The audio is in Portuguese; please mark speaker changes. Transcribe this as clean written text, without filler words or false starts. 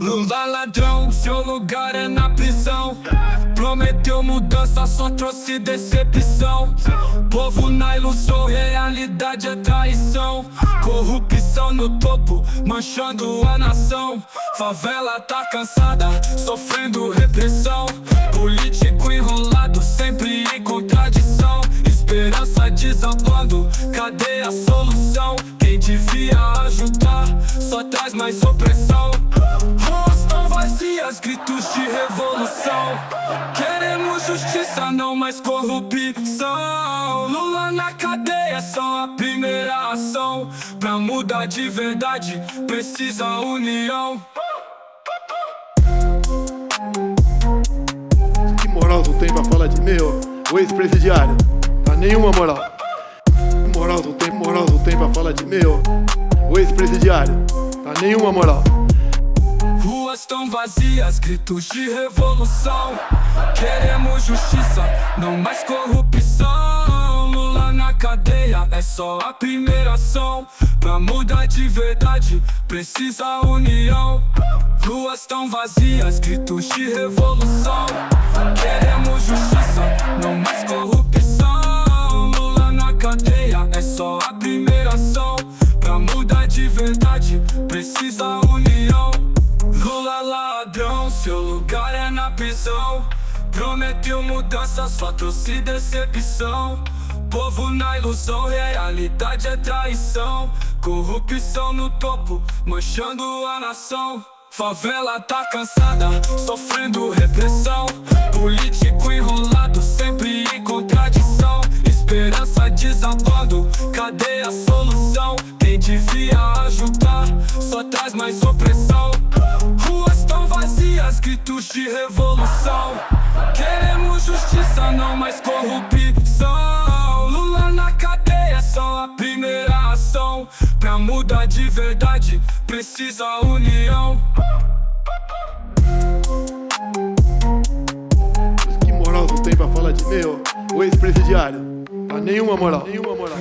Speaker 1: Lula ladrão, seu lugar é na prisão. Prometeu mudança, só trouxe decepção. Povo na ilusão, realidade é traição. Corrupção no topo, manchando a nação. Favela tá cansada, sofrendo repressão. Político enrolado, sempre em contradição. Esperança desabando, cadê a solução? Quem devia ajudar, só traz mais opressão. Ruas tão vazias, gritos de revolução. Queremos justiça, não mais corrupção. Lula na cadeia, só a primeira ação. Pra mudar de verdade, precisa união.
Speaker 2: Que moral tu tem pra falar de mim, ô ex-presidiário? Tá nenhuma moral. Que moral tu tem pra falar de mim, ô ex-presidiário? Tá nenhuma moral.
Speaker 1: Ruas tão vazias, gritos de revolução. Queremos justiça, não mais corrupção. Lula na cadeia, é só a primeira ação. Pra mudar de verdade, precisa união. Ruas tão vazias, gritos de revolução. Queremos justiça, não mais corrupção. Lula na cadeia, é só a primeira ação. Pra mudar de verdade, precisa união. Lula ladrão, seu lugar é na prisão. Prometeu mudança, só trouxe decepção. Povo na ilusão, realidade é traição. Corrupção no topo, manchando a nação. Favela tá cansada, sofrendo repressão. Político enrolado, sempre em contradição. Esperança desabando, cadê a solução? Quem devia ajudar, só traz mais opressão. Ruas tão vazias, gritos de revolução. Queremos justiça, não mais corrupção. Lula na cadeia, só a primeira ação. Pra mudar de verdade, precisa união.
Speaker 2: Que moral tu tem pra falar de mim, ô ex-presidiário? Tá nenhuma moral. Nenhuma moral.